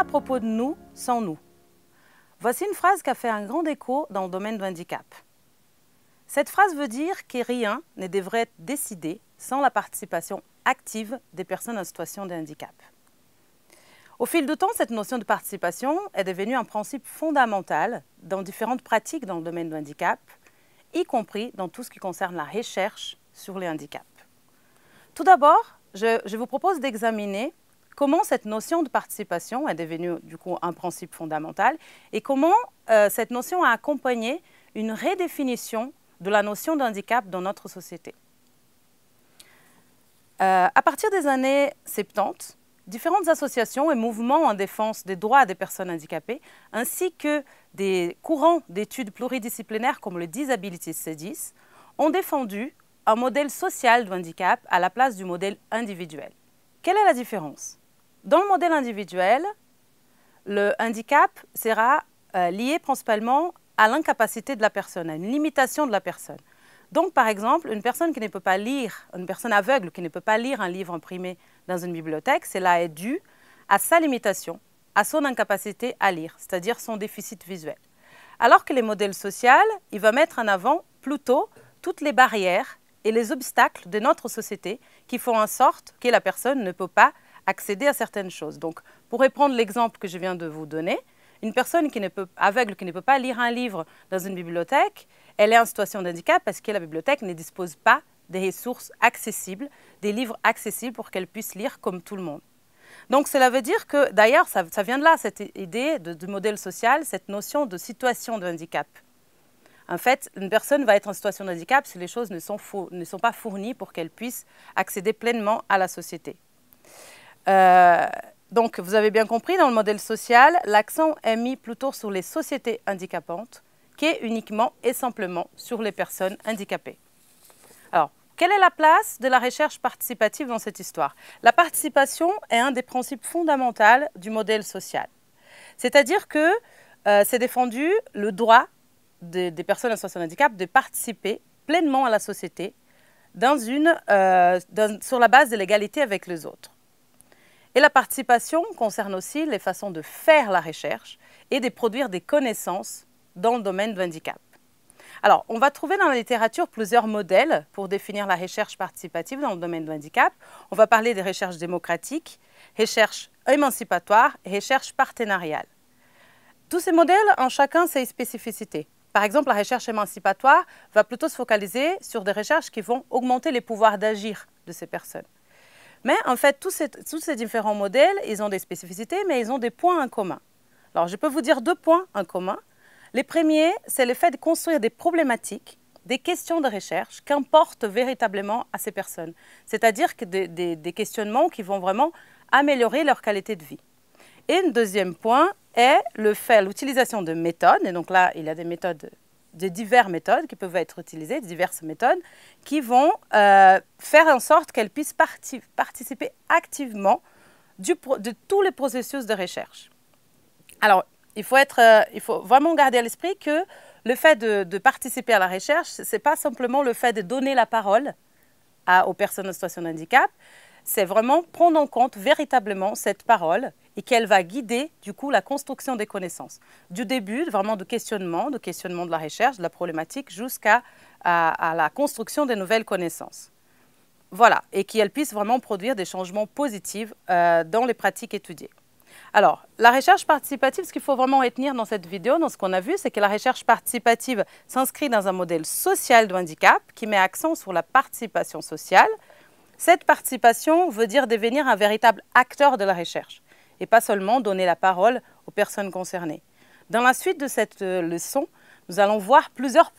à propos de nous sans nous. Voici une phrase qui a fait un grand écho dans le domaine du handicap. Cette phrase veut dire que rien ne devrait être décidé sans la participation active des personnes en situation de handicap. Au fil du temps, cette notion de participation est devenue un principe fondamental dans différentes pratiques dans le domaine du handicap, y compris dans tout ce qui concerne la recherche sur les handicaps. Tout d'abord, je vous propose d'examiner comment cette notion de participation est devenue du coup un principe fondamental et comment cette notion a accompagné une redéfinition de la notion de handicap dans notre société. À partir des années 70, différentes associations et mouvements en défense des droits des personnes handicapées, ainsi que des courants d'études pluridisciplinaires comme le Disability Studies, ont défendu un modèle social du handicap à la place du modèle individuel. Quelle est la différence? Dans le modèle individuel, le handicap sera lié principalement à l'incapacité de la personne, à une limitation de la personne. Donc, par exemple, une personne qui ne peut pas lire, une personne aveugle qui ne peut pas lire un livre imprimé dans une bibliothèque, cela est dû à sa limitation, à son incapacité à lire, c'est-à-dire son déficit visuel. Alors que les modèles sociaux, il va mettre en avant plutôt toutes les barrières et les obstacles de notre société qui font en sorte que la personne ne peut pas accéder à certaines choses. Donc, pour reprendre l'exemple que je viens de vous donner, une personne aveugle qui ne peut pas lire un livre dans une bibliothèque, elle est en situation de handicap parce que la bibliothèque ne dispose pas des ressources accessibles, des livres accessibles pour qu'elle puisse lire comme tout le monde. Donc, cela veut dire que, d'ailleurs, ça vient de là, cette idée de modèle social, cette notion de situation de handicap. En fait, une personne va être en situation de handicap si les choses ne sont pas fournies pour qu'elle puisse accéder pleinement à la société. Donc, vous avez bien compris, dans le modèle social, l'accent est mis plutôt sur les sociétés handicapantes qu'uniquement et simplement sur les personnes handicapées. Alors, quelle est la place de la recherche participative dans cette histoire? La participation est un des principes fondamentaux du modèle social. C'est-à-dire que c'est défendu le droit des personnes en situation de handicap de participer pleinement à la société sur la base de l'égalité avec les autres. Et la participation concerne aussi les façons de faire la recherche et de produire des connaissances dans le domaine du handicap. Alors, on va trouver dans la littérature plusieurs modèles pour définir la recherche participative dans le domaine du handicap. On va parler des recherches démocratiques, recherche émancipatoire et recherche partenariale. Tous ces modèles ont chacun ses spécificités. Par exemple, la recherche émancipatoire va plutôt se focaliser sur des recherches qui vont augmenter les pouvoirs d'agir de ces personnes. Mais en fait, tous ces différents modèles, ils ont des spécificités, mais ils ont des points en commun. Alors, je peux vous dire 2 points en commun. Les premiers, c'est le fait de construire des problématiques, des questions de recherche qu'importent véritablement à ces personnes. C'est-à-dire que des questionnements qui vont vraiment améliorer leur qualité de vie. Et un deuxième point est l'utilisation de méthodes. Et donc là, il y a de diverses méthodes qui peuvent être utilisées, diverses méthodes qui vont faire en sorte qu'elles puissent participer activement de tous les processus de recherche. Alors, il faut vraiment garder à l'esprit que le fait de participer à la recherche, ce n'est pas simplement le fait de donner la parole aux personnes en situation de handicap, c'est vraiment prendre en compte véritablement cette parole et qu'elle va guider du coup la construction des connaissances. Du début, vraiment de questionnement de la recherche, de la problématique, jusqu'à la construction des nouvelles connaissances. Voilà, et qu'elle puisse vraiment produire des changements positifs dans les pratiques étudiées. Alors, la recherche participative, ce qu'il faut vraiment retenir dans cette vidéo, dans ce qu'on a vu, c'est que la recherche participative s'inscrit dans un modèle social du handicap qui met accent sur la participation sociale. Cette participation veut dire devenir un véritable acteur de la recherche et pas seulement donner la parole aux personnes concernées. Dans la suite de cette leçon, nous allons voir plusieurs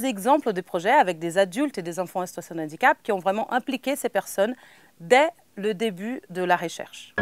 exemples de projets avec des adultes et des enfants en situation de handicap qui ont vraiment impliqué ces personnes dès le début de la recherche.